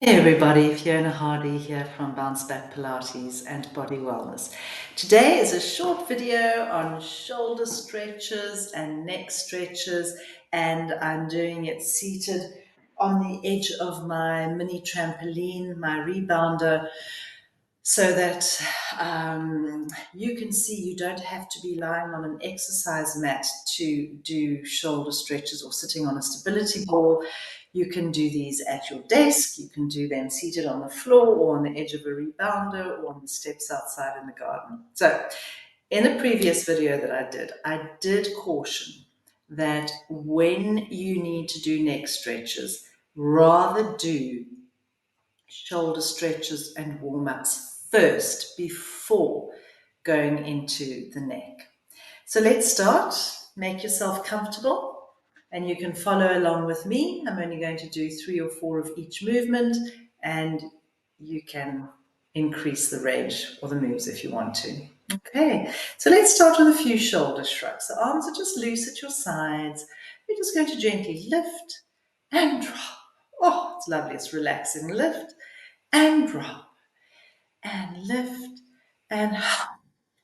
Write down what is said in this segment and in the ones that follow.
Hey everybody, Fiona Hardy here from Bounce Back Pilates and Body Wellness. Today is a short video on shoulder stretches and neck stretches, and I'm doing it seated on the edge of my mini trampoline, my rebounder, so that you can see you don't have to be lying on an exercise mat to do shoulder stretches or sitting on a stability ball. You can do these at your desk, you can do them seated on the floor or on the edge of a rebounder or on the steps outside in the garden. So in the previous video that I did caution that when you need to do neck stretches, rather do shoulder stretches and warm-ups first before going into the neck. So let's start. Make yourself comfortable and you can follow along with me. I'm only going to do 3 or 4 of each movement, and you can increase the range or the moves if you want to. Okay, so let's start with a few shoulder shrugs. The arms are just loose at your sides. We're just going to gently lift and drop. Oh, it's lovely. It's relaxing. Lift and drop and lift and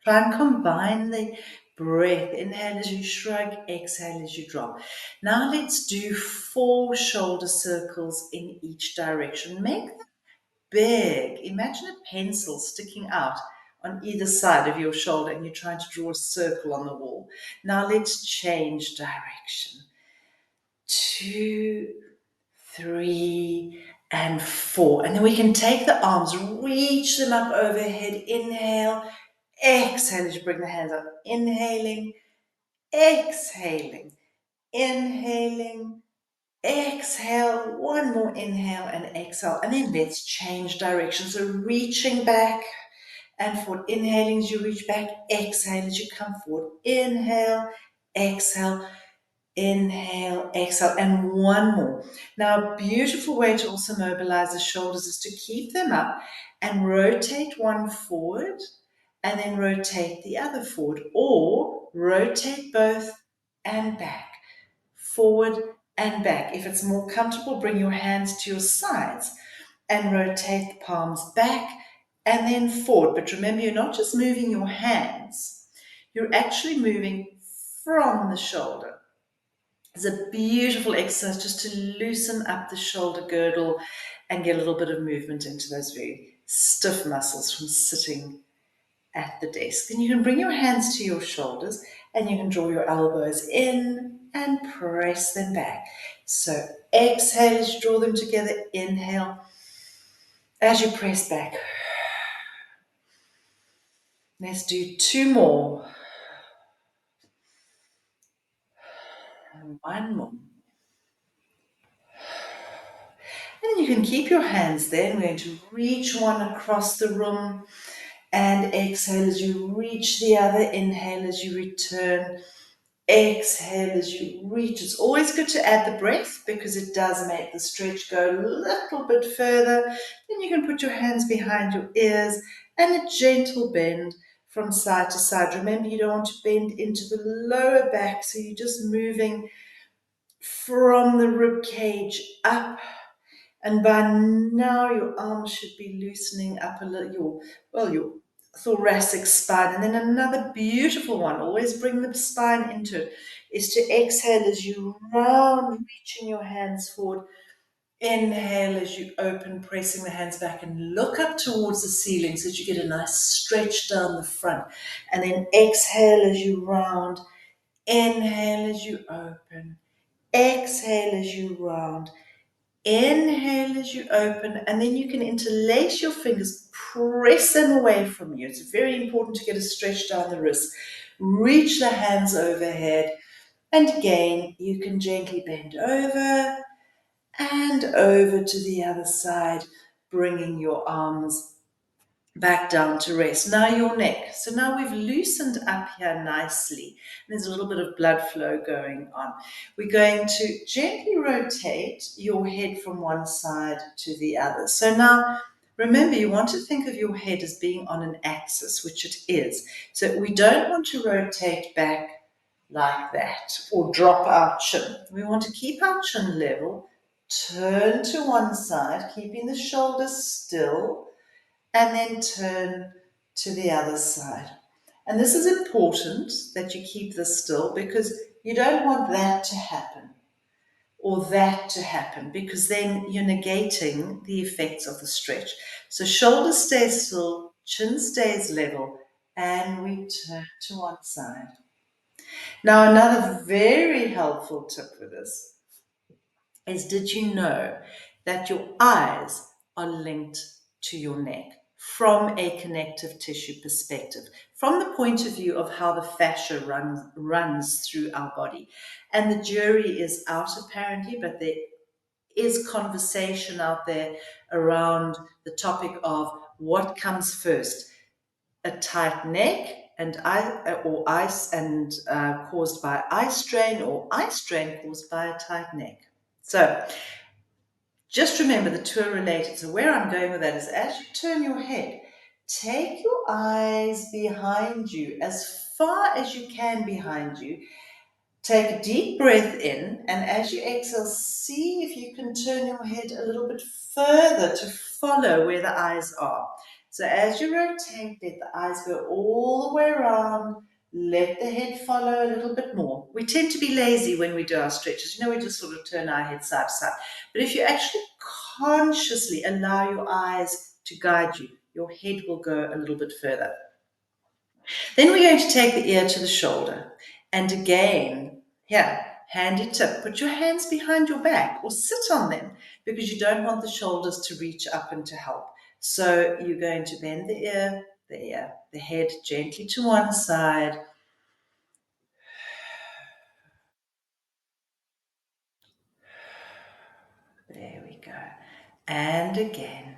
try and combine the breath. Inhale as you shrug, exhale as you drop. Now let's do 4 shoulder circles in each direction. Make them big. Imagine a pencil sticking out on either side of your shoulder and you're trying to draw a circle on the wall. Now let's change direction. 2, 3, and 4. And then we can take the arms, reach them up overhead. Inhale, exhale as you bring the hands up. Inhaling, exhaling, inhaling, exhale. One more inhale and exhale. And then let's change direction. So reaching back and forward. Inhaling as you reach back. Exhale as you come forward. Inhale, exhale. Inhale, exhale, and one more. Now, a beautiful way to also mobilize the shoulders is to keep them up and rotate one forward and then rotate the other forward, or rotate both and back, forward and back. If it's more comfortable, bring your hands to your sides and rotate the palms back and then forward. But remember, you're not just moving your hands, you're actually moving from the shoulder. It's a beautiful exercise just to loosen up the shoulder girdle and get a little bit of movement into those very stiff muscles from sitting at the desk. Then you can bring your hands to your shoulders and you can draw your elbows in and press them back. So exhale as you draw them together, inhale as you press back. Let's do 2 more. And 1 more. And you can keep your hands there. I'm going to reach one across the room and exhale as you reach the other. Inhale as you return. Exhale as you reach. It's always good to add the breath because it does make the stretch go a little bit further. Then you can put your hands behind your ears and a gentle bend from side to side. Remember, you don't want to bend into the lower back, so you're just moving from the rib cage up, and by now your arms should be loosening up a little, your thoracic spine. And then another beautiful one, always bring the spine into it, is to exhale as you round, reaching your hands forward. Inhale as you open, pressing the hands back and look up towards the ceiling so that you get a nice stretch down the front. And then exhale as you round, inhale as you open, exhale as you round. Inhale as you open, and then you can interlace your fingers, press them away from you. It's very important to get a stretch down the wrist. Reach the hands overhead, and again, you can gently bend over and over to the other side, bringing your arms back down to rest. Now your neck. So now we've loosened up here nicely. There's a little bit of blood flow going on. We're going to gently rotate your head from one side to the other. So now remember, you want to think of your head as being on an axis, which it is. So we don't want to rotate back like that or drop our chin. We want to keep our chin level turn to one side, keeping the shoulders still, and then turn to the other side. And this is important that you keep this still because you don't want that to happen or that to happen because then you're negating the effects of the stretch. So shoulders stay still, chin stays level, and we turn to one side. Now, another very helpful tip for this is, did you know that your eyes are linked to your neck from a connective tissue perspective, from the point of view of how the fascia runs through our body? And the jury is out apparently, but there is conversation out there around the topic of what comes first, a tight neck and eye, or ice and caused by eye strain, or eye strain caused by a tight neck. So just remember the two are related. So where I'm going with that is, as you turn your head, take your eyes behind you, as far as you can behind you. Take a deep breath in, and as you exhale, see if you can turn your head a little bit further to follow where the eyes are. So as you rotate, let the eyes go all the way around. Let the head follow a little bit more. We tend to be lazy when we do our stretches. We just sort of turn our head side to side. But if you actually consciously allow your eyes to guide you, your head will go a little bit further. Then we're going to take the ear to the shoulder. And again, here, handy tip, put your hands behind your back or sit on them because you don't want the shoulders to reach up and to help. So you're going to bend the head gently to one side. There we go. And again.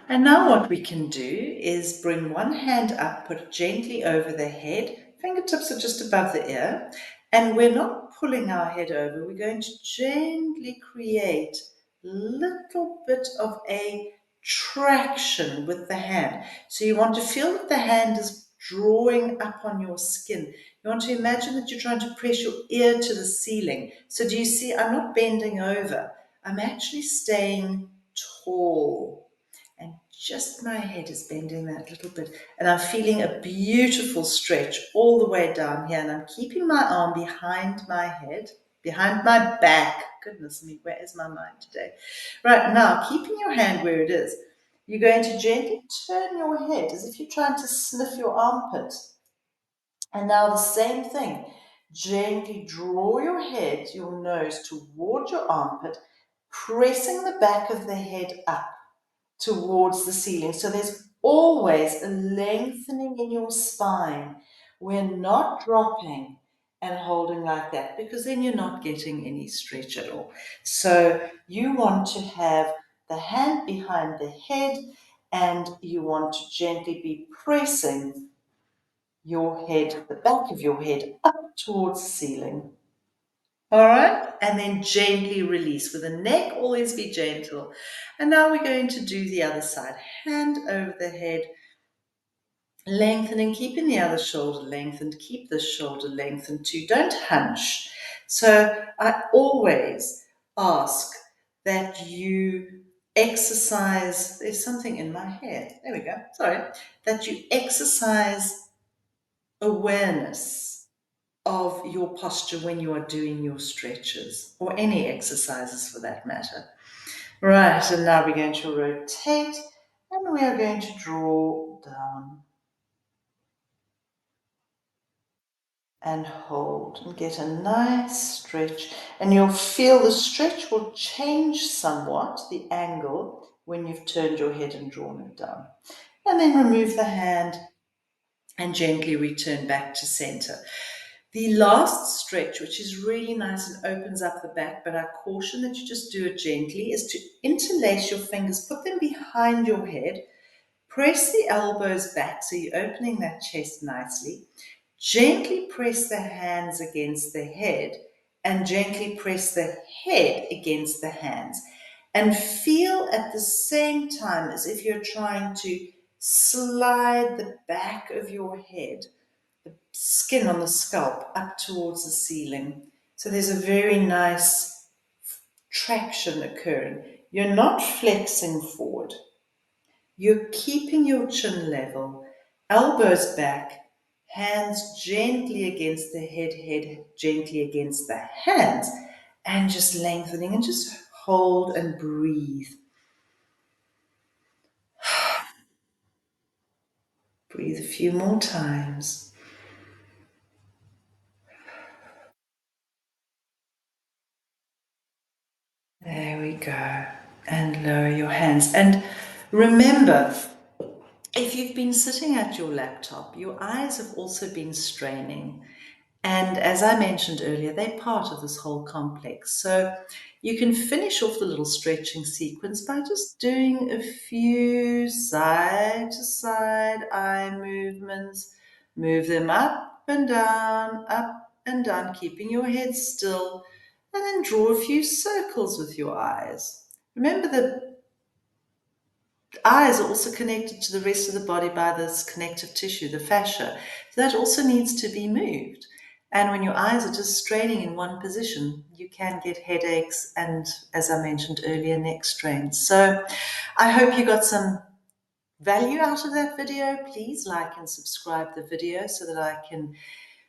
And now what we can do is bring one hand up, put it gently over the head, fingertips are just above the ear, and we're not pulling our head over, we're going to gently create a little bit of a traction with the hand. So you want to feel that the hand is drawing up on your skin. You want to imagine that you're trying to press your ear to the ceiling. So do you see, I'm not bending over, I'm actually staying tall. And just my head is bending that little bit. And I'm feeling a beautiful stretch all the way down here. And I'm keeping my arm behind my head, behind my back. Goodness me, where is my mind today? Right, now, keeping your hand where it is, you're going to gently turn your head as if you're trying to sniff your armpit. And now the same thing. Gently draw your head, your nose toward your armpit, pressing the back of the head up towards the ceiling. So there's always a lengthening in your spine. We're not dropping and holding like that because then you're not getting any stretch at all. So you want to have the hand behind the head and you want to gently be pressing your head, the back of your head, up towards the ceiling. All right, and then gently release. With the neck, always be gentle. And now we're going to do the other side. Hand over the head, lengthening, keeping the other shoulder lengthened. Keep this shoulder lengthened too. Don't hunch. So I always ask that you exercise. There's something in my hair. There we go. Sorry. That you exercise awareness of your posture when you are doing your stretches or any exercises for that matter. Right, and now we're going to rotate and we are going to draw down and hold and get a nice stretch. And you'll feel the stretch will change somewhat, the angle, when you've turned your head and drawn it down. And then remove the hand and gently return back to center. The last stretch, which is really nice and opens up the back, but I caution that you just do it gently, is to interlace your fingers, put them behind your head, press the elbows back so you're opening that chest nicely, gently press the hands against the head, and gently press the head against the hands. And feel at the same time as if you're trying to slide the back of your head, skin on the scalp, up towards the ceiling. So there's a very nice traction occurring. You're not flexing forward. You're keeping your chin level, elbows back, hands gently against the head gently against the hands, and just lengthening and just hold and breathe. Breathe a few more times. There we go. And lower your hands. And remember, if you've been sitting at your laptop, your eyes have also been straining. And as I mentioned earlier, they're part of this whole complex. So you can finish off the little stretching sequence by just doing a few side to side eye movements. Move them up and down, keeping your head still, and then draw a few circles with your eyes. Remember, the eyes are also connected to the rest of the body by this connective tissue, the fascia. So that also needs to be moved. And when your eyes are just straining in one position, you can get headaches and, as I mentioned earlier, neck strains. So I hope you got some value out of that video. Please like and subscribe the video so that I can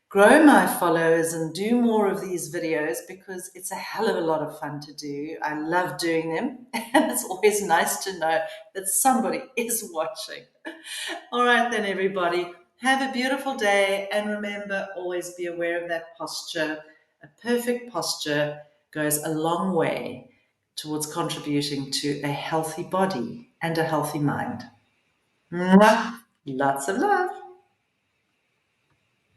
grow my followers and do more of these videos, because it's a hell of a lot of fun to do. I love doing them, and it's always nice to know that somebody is watching. All right, then, everybody, have a beautiful day, and remember, always be aware of that posture. A perfect posture goes a long way towards contributing to a healthy body and a healthy mind. Mwah! Lots of love.